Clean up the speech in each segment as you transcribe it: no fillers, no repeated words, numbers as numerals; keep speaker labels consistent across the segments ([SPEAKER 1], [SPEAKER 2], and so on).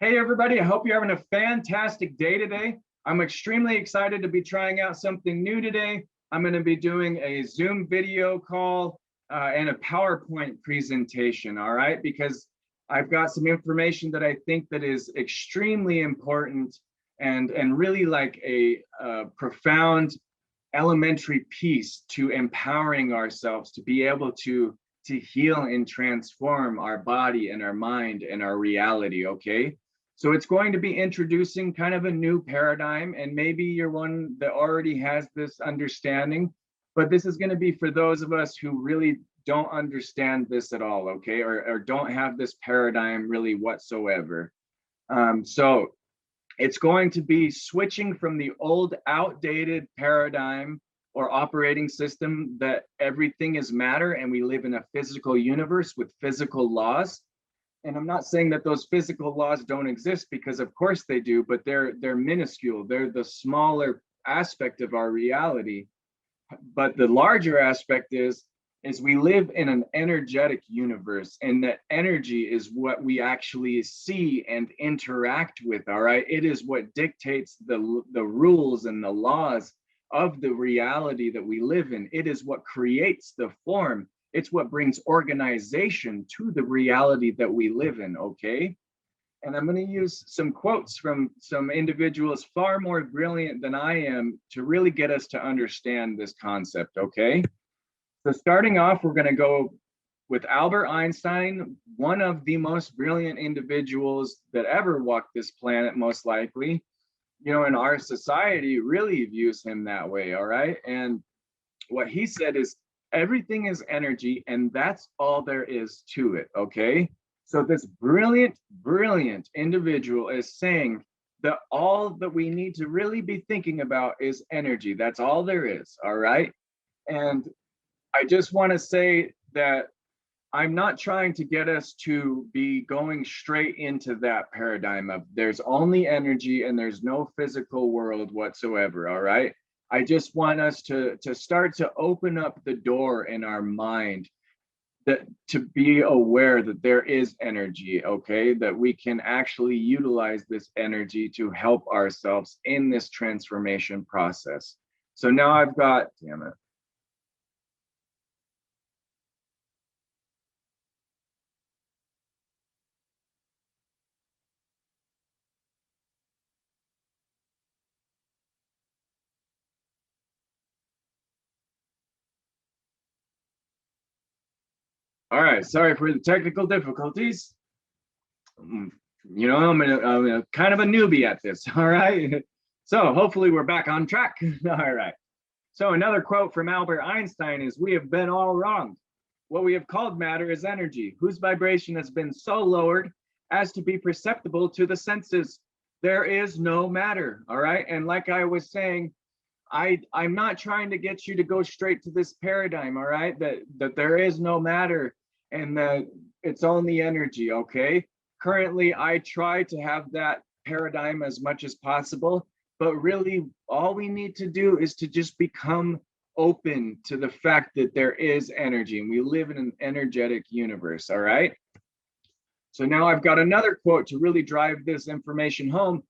[SPEAKER 1] Hey, everybody. I hope you're having a fantastic day today. I'm extremely excited to be trying out something new today. I'm going to be doing a Zoom video call and a PowerPoint presentation, all right? Because I've got some information that I think that is extremely important and really like a profound elementary piece to empowering ourselves to be able to heal and transform our body and our mind and our reality, okay? So it's going to be introducing kind of a new paradigm, and maybe you're one that already has this understanding, but this is going to be for those of us who really don't understand this at all, okay? Or don't have this paradigm really whatsoever. So it's going to be switching from the old outdated paradigm or operating system that everything is matter and we live in a physical universe with physical laws. And I'm not saying that those physical laws don't exist, because of course they do, but they're minuscule. They're the smaller aspect of our reality. But the larger aspect is we live in an energetic universe, and that energy is what we actually see and interact with. All right, it is what dictates the rules and the laws of the reality that we live in. It is what creates the form. It's what brings organization to the reality that we live in, okay? And I'm going to use some quotes from some individuals far more brilliant than I am to really get us to understand this concept, okay? So starting off, we're going to go with Albert Einstein, one of the most brilliant individuals that ever walked this planet, most likely. You know, in our society really views him that way, all right? And what he said is, everything is energy, and that's all there is to it, okay? So this brilliant individual is saying that all that we need to really be thinking about is energy. That's all there is, all right? And I just want to say that I'm not trying to get us to be going straight into that paradigm of there's only energy and there's no physical world whatsoever, all right? I just want us to start to open up the door in our mind, that to be aware that there is energy, okay? That we can actually utilize this energy to help ourselves in this transformation process. So now I've got, damn it. All right, sorry for the technical difficulties. You know, I'm kind of a newbie at this, all right? So hopefully we're back on track. All right. So another quote from Albert Einstein is, "We have been all wrong. What we have called matter is energy, whose vibration has been so lowered as to be perceptible to the senses. There is no matter," all right? And like I was saying, I'm not trying to get you to go straight to this paradigm, all right? That there is no matter and that it's only energy, okay? Currently, I try to have that paradigm as much as possible, but really all we need to do is to just become open to the fact that there is energy and we live in an energetic universe, all right? So now I've got another quote to really drive this information home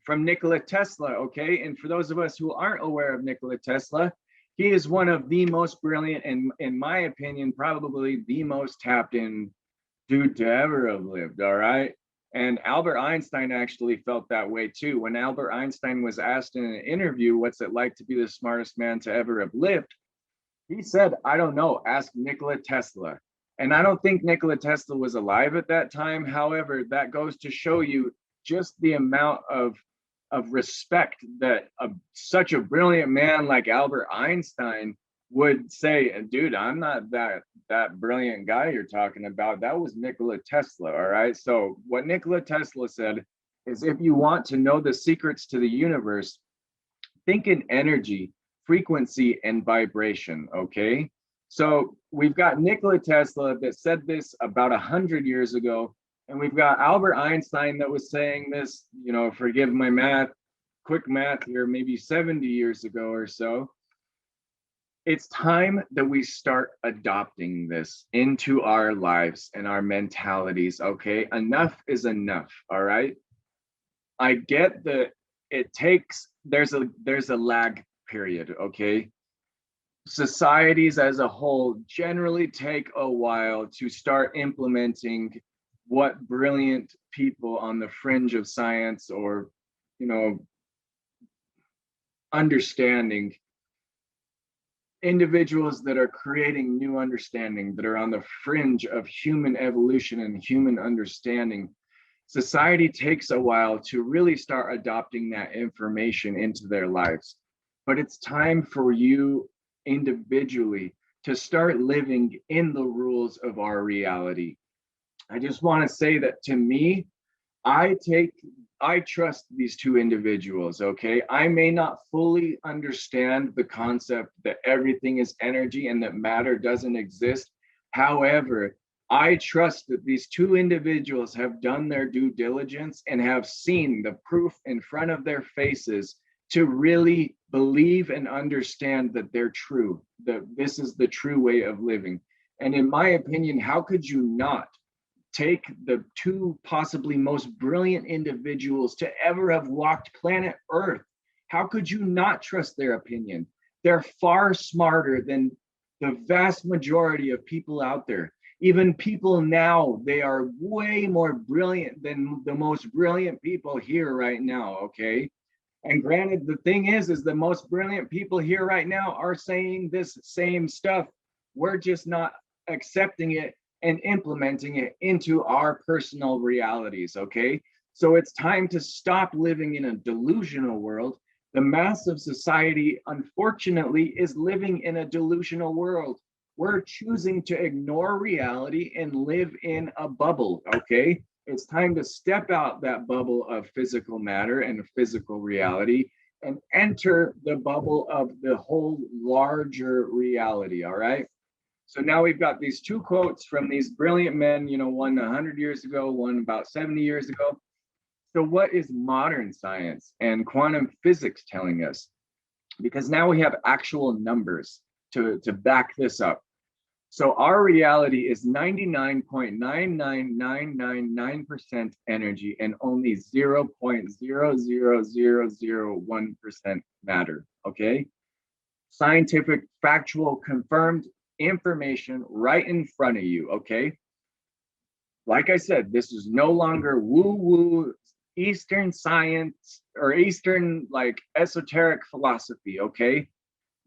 [SPEAKER 1] from Nikola Tesla, okay? And for those of us who aren't aware of Nikola Tesla, he is one of the most brilliant, and in my opinion, probably the most tapped in dude to ever have lived, all right? And Albert Einstein actually felt that way too. When Albert Einstein was asked in an interview, what's it like to be the smartest man to ever have lived? He said, I don't know, ask Nikola Tesla. And I don't think Nikola Tesla was alive at that time. However, that goes to show you just the amount of respect that such a brilliant man like Albert Einstein would say, dude, I'm not that brilliant guy you're talking about. That was Nikola Tesla, all right? So what Nikola Tesla said is, if you want to know the secrets to the universe, think in energy, frequency, and vibration, okay? So we've got Nikola Tesla that said this about 100 years ago, and we've got Albert Einstein that was saying this, you know, forgive my math, quick math here, maybe 70 years ago or so. It's time that we start adopting this into our lives and our mentalities. Okay, enough is enough. All right, I get that it takes, there's a lag period. Okay, societies as a whole generally take a while to start implementing what brilliant people on the fringe of science, or you know understanding, individuals that are creating new understanding, that are on the fringe of human evolution and human understanding. Society takes a while to really start adopting that information into their lives. But it's time for you individually to start living in the rules of our reality. I just want to say that, to me, I take I trust these two individuals, okay? I may not fully understand the concept that everything is energy and that matter doesn't exist. However, I trust that these two individuals have done their due diligence and have seen the proof in front of their faces to really believe and understand that they're true, that this is the true way of living. And in my opinion, how could you not take the two possibly most brilliant individuals to ever have walked planet Earth? How could you not trust their opinion? They're far smarter than the vast majority of people out there. Even people now, they are way more brilliant than the most brilliant people here right now, okay? And granted, the thing is the most brilliant people here right now are saying this same stuff. We're just not accepting it and implementing it into our personal realities, okay? So it's time to stop living in a delusional world. The mass of society, unfortunately, is living in a delusional world. We're choosing to ignore reality and live in a bubble, okay? It's time to step out that bubble of physical matter and physical reality and enter the bubble of the whole larger reality, all right? So now we've got these two quotes from these brilliant men, one 100 years ago, one about 70 years ago. So what is modern science and quantum physics telling us? Because now we have actual numbers to back this up. So our reality is 99.99999% energy and only 0.00001% matter, okay? Scientific, factual, confirmed information right in front of you, okay? Like I said, this is no longer woo-woo Eastern science or Eastern like esoteric philosophy, okay?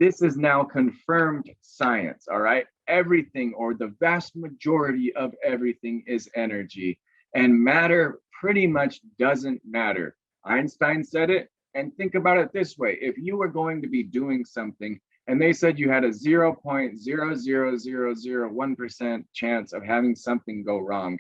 [SPEAKER 1] This is now confirmed science, all right? Everything, or the vast majority of everything, is energy, and matter pretty much doesn't matter. Einstein said it, and think about it this way. If you were going to be doing something and they said you had a 0.00001% chance of having something go wrong,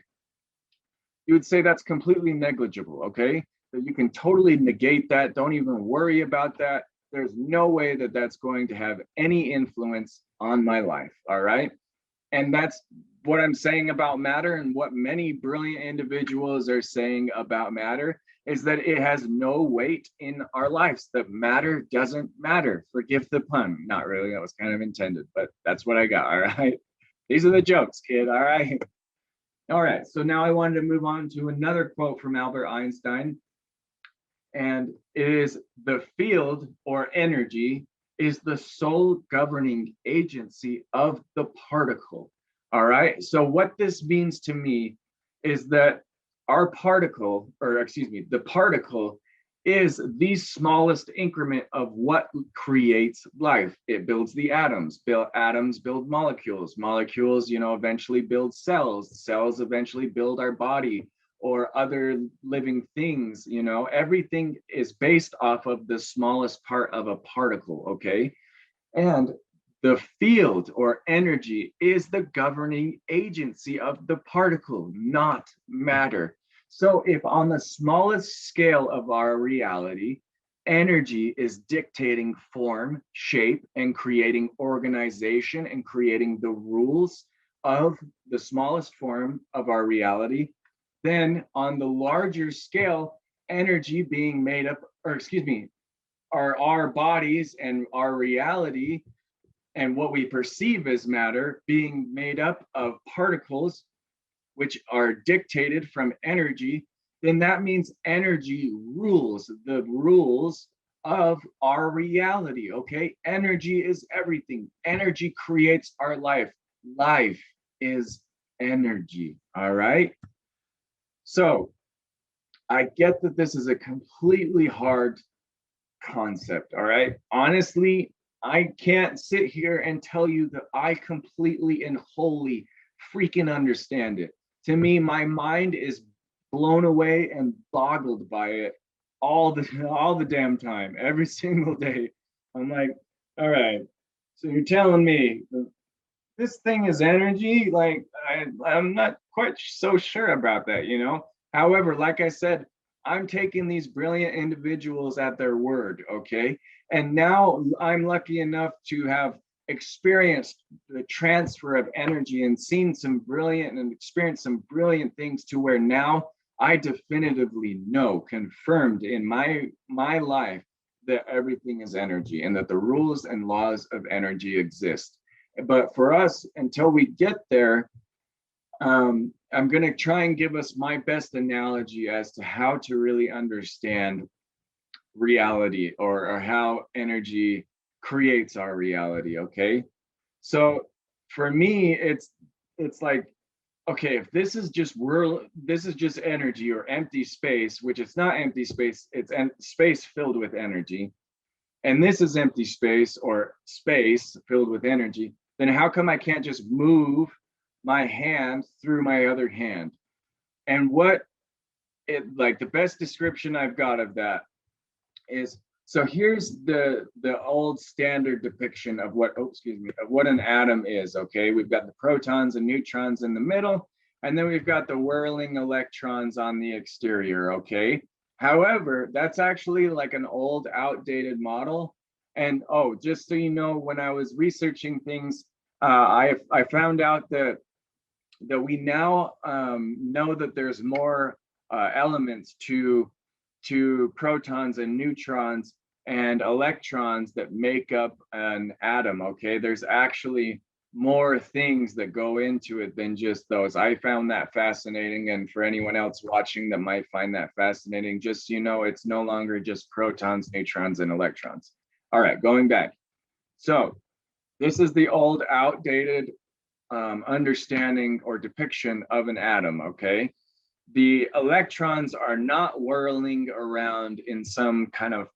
[SPEAKER 1] you would say that's completely negligible, okay? That you can totally negate that. Don't even worry about that. There's no way that that's going to have any influence on my life, all right? And that's what I'm saying about matter, and what many brilliant individuals are saying about matter is that it has no weight in our lives, that matter doesn't matter. Forgive the pun. Not really, that was kind of intended, but that's what I got, all right? These are the jokes, kid, all right? All right, so now I wanted to move on to another quote from Albert Einstein, and it is, the field or energy is the sole governing agency of the particle. All right, so what this means to me is that our particle, or excuse me, the particle is the smallest increment of what creates life. It builds the atoms. Atoms build molecules. Molecules, eventually build cells. Cells eventually build our body or other living things. Everything is based off of the smallest part of a particle, okay? And the field or energy is the governing agency of the particle, not matter. So if on the smallest scale of our reality, energy is dictating form, shape, and creating organization and creating the rules of the smallest form of our reality, then on the larger scale, energy being made up, or excuse me, our bodies and our reality and what we perceive as matter being made up of particles, which are dictated from energy, then that means energy rules the rules of our reality, okay? Energy is everything. Energy creates our life. Life is energy, all right? So I get that this is a completely hard concept, all right? Honestly, I can't sit here and tell you that I completely and wholly freaking understand it. To me, my mind is blown away and boggled by it all the damn time, every single day. I'm like, all right, so you're telling me this thing is energy? Like, I'm not quite so sure about that, you know? However, like I said, I'm taking these brilliant individuals at their word, okay? And now I'm lucky enough to have experienced the transfer of energy and seen some brilliant and experienced some brilliant things to where now I definitively know, confirmed in my life, that everything is energy and that the rules and laws of energy exist. But for us, until we get there, I'm going to try and give us my best analogy as to how to really understand reality, or how energy creates our reality. Okay. So for me, it's like, okay, if this is just this is just energy or empty space, which it's not empty space, it's space filled with energy, and this is empty space or space filled with energy, then how come I can't just move my hand through my other hand? And what it, like, the best description I've got of that is, so here's the old standard depiction of what, oh, excuse me, of what an atom is. Okay, we've got the protons and neutrons in the middle, and then we've got the whirling electrons on the exterior. Okay, however, that's actually like an old, outdated model. And oh, just so you know, when I was researching things, I found out that we now know that there's more elements to protons and neutrons and electrons that make up an atom. Okay, there's actually more things that go into it than just those. I found that fascinating, and for anyone else watching that might find that fascinating, just so you know, it's no longer just protons, neutrons, and electrons. All right, going back. So this is the old, outdated understanding or depiction of an atom. Okay, the electrons are not whirling around in some kind of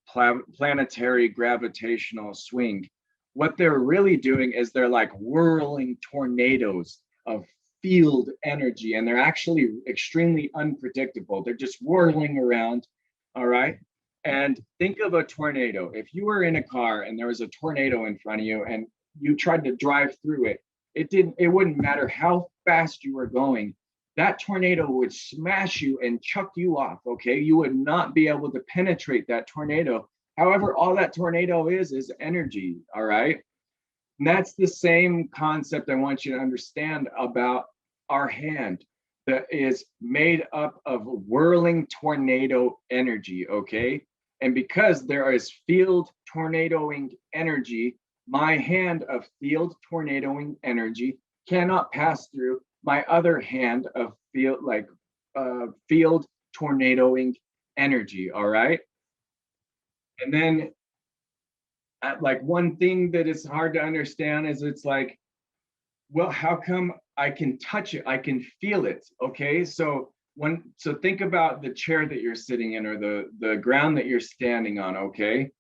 [SPEAKER 1] planetary gravitational swing. What they're really doing is they're like whirling tornadoes of field energy, and they're actually extremely unpredictable. They're just whirling around. All right. And think of a tornado. If you were in a car and there was a tornado in front of you and you tried to drive through it, it wouldn't matter how fast you were going, that tornado would smash you and chuck you off. Okay, you would not be able to penetrate that tornado. However, all that tornado is energy. All right, and that's the same concept I want you to understand about our hand, that is made up of whirling tornado energy. Okay, and because there is field tornadoing energy, my hand of field tornadoing energy cannot pass through my other hand of field tornadoing energy. All right. And then like one thing that is hard to understand is, it's like, well, how come I can touch it? I can feel it. Okay. So think about the chair that you're sitting in, or the ground that you're standing on. Okay.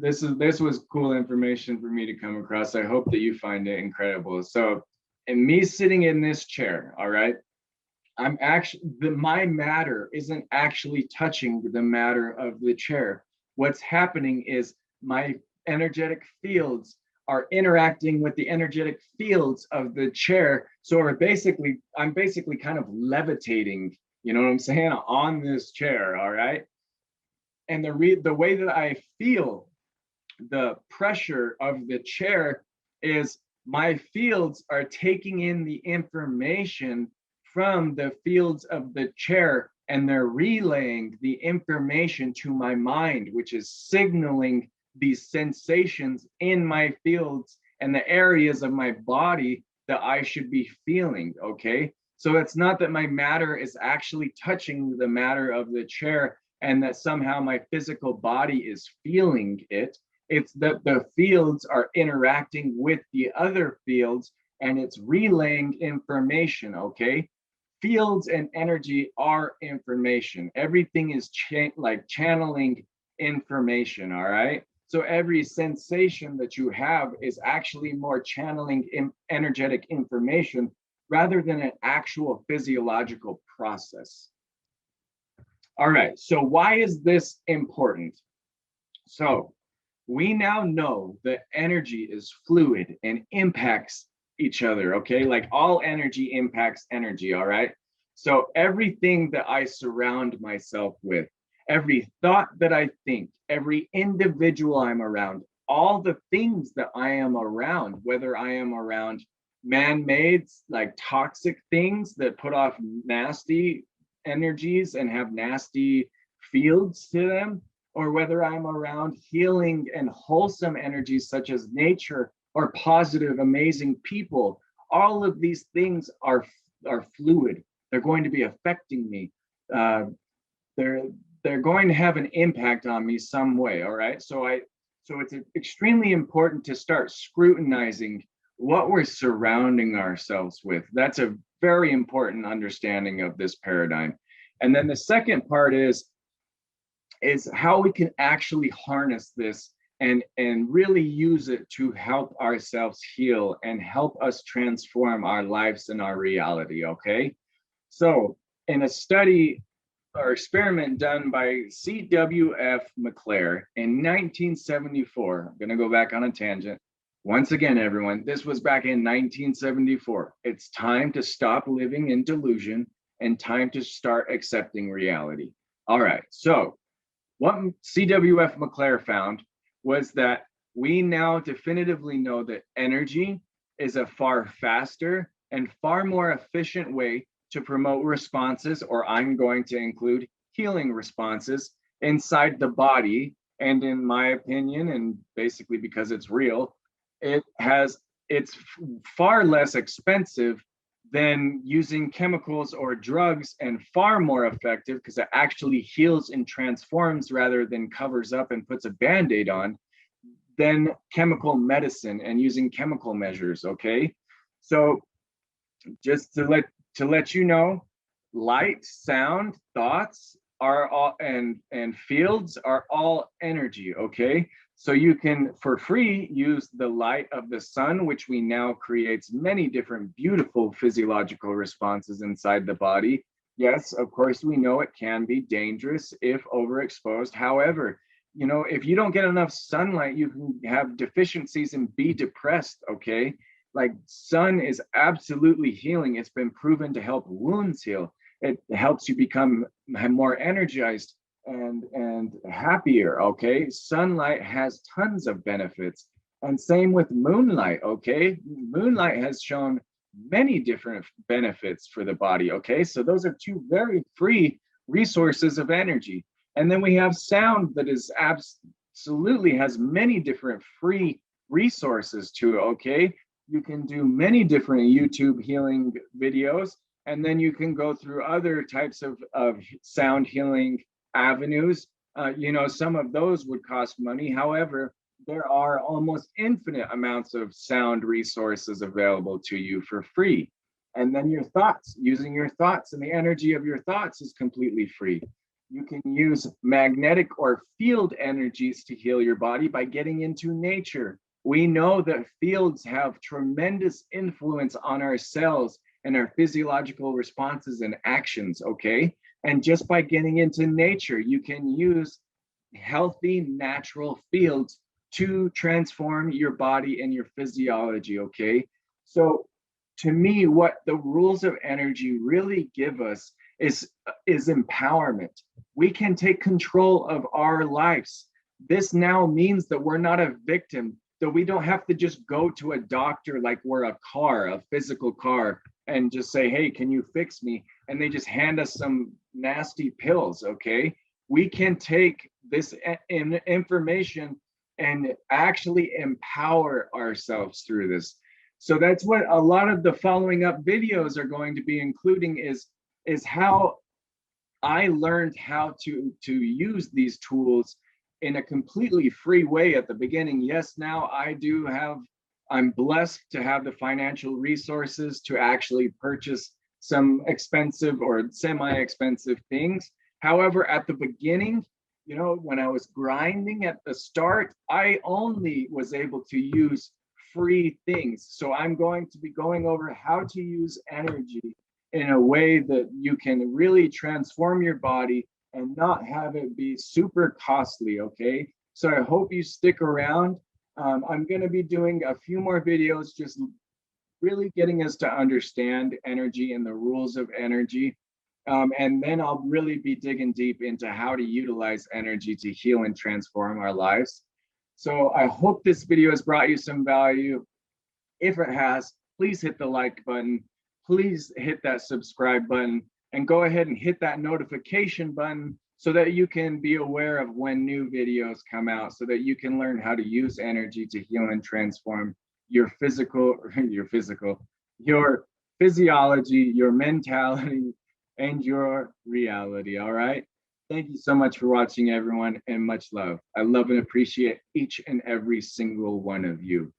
[SPEAKER 1] This was cool information for me to come across. I hope that you find it incredible. So, and me sitting in this chair, all right, I'm actually, my matter isn't actually touching the matter of the chair. What's happening is my energetic fields are interacting with the energetic fields of the chair. So I'm basically kind of levitating, you know what I'm saying, on this chair. All right. And the way that I feel the pressure of the chair is my fields are taking in the information from the fields of the chair, and they're relaying the information to my mind, which is signaling these sensations in my fields and the areas of my body that I should be feeling, okay? So it's not that my matter is actually touching the matter of the chair and that somehow my physical body is feeling it. It's that the fields are interacting with the other fields and it's relaying information, okay? Fields and energy are information. Everything is like channeling information, all right? So every sensation that you have is actually more channeling energetic information rather than an actual physiological process. All right, so why is this important? So we now know that energy is fluid and impacts each other, okay? Like all energy impacts energy, all right? So everything that I surround myself with, every thought that I think, every individual I'm around, all the things that I am around, whether I am around man-made, like toxic things that put off nasty energies and have nasty fields to them, or whether I'm around healing and wholesome energies such as nature or positive, amazing people, all of these things are fluid. They're going to be affecting me. They're going to have an impact on me some way. All right. So it's extremely important to start scrutinizing what we're surrounding ourselves with. That's a very important understanding of this paradigm. And then the second part is how we can actually harness this and really use it to help ourselves heal and help us transform our lives and our reality, okay? So in a study or experiment done by C.W.F. McClare in 1974, I'm gonna go back on a tangent. Once again, everyone, this was back in 1974. It's time to stop living in delusion and time to start accepting reality. All right, so what C.W.F. McClare found was that we now definitively know that energy is a far faster and far more efficient way to promote responses, or I'm going to include healing responses inside the body. And in my opinion, and basically because it's real, it's far less expensive than using chemicals or drugs, and far more effective because it actually heals and transforms rather than covers up and puts a band-aid on, than chemical medicine and using chemical measures, okay? So just to let you know, light, sound, thoughts are all and fields are all energy, okay? So you can, for free, use the light of the sun, which we now creates many different beautiful physiological responses inside the body. Yes, of course, we know it can be dangerous if overexposed. However, you know, if you don't get enough sunlight, you can have deficiencies and be depressed, okay? Like sun is absolutely healing. It's been proven to help wounds heal. It helps you become more energized and happier, okay? Sunlight has tons of benefits. And same with moonlight, okay? Moonlight has shown many different benefits for the body, okay? So those are two very free resources of energy. And then we have sound that is absolutely has many different free resources to it, okay? You can do many different YouTube healing videos, and then you can go through other types of sound healing avenues. You know, some of those would cost money. However, there are almost infinite amounts of sound resources available to you for free. And then your thoughts, using your thoughts and the energy of your thoughts is completely free. You can use magnetic or field energies to heal your body by getting into nature. We know that fields have tremendous influence on our cells and our physiological responses and actions, okay? And just by getting into nature, you can use healthy, natural fields to transform your body and your physiology, okay? So to me, what the rules of energy really give us is empowerment. We can take control of our lives. This now means that we're not a victim, that we don't have to just go to a doctor like we're a car, a physical car, and just say, hey, can you fix me? And they just hand us some nasty pills, okay? We can take this information and actually empower ourselves through this. So that's what a lot of the following up videos are going to be including, is how I learned how to use these tools in a completely free way at the beginning. Yes, now I'm blessed to have the financial resources to actually purchase some expensive or semi-expensive things. However, at the beginning, when I was grinding at the start, I only was able to use free things. So I'm going to be going over how to use energy in a way that you can really transform your body and not have it be super costly, okay? So I hope you stick around. I'm going to be doing a few more videos, just really getting us to understand energy and the rules of energy. And then I'll really be digging deep into how to utilize energy to heal and transform our lives. So I hope this video has brought you some value. If it has, please hit the like button. Please hit that subscribe button and go ahead and hit that notification button so that you can be aware of when new videos come out, so that you can learn how to use energy to heal and transform your your physiology, your mentality, and your reality. All right. Thank you so much for watching, everyone, and much love. I love and appreciate each and every single one of you.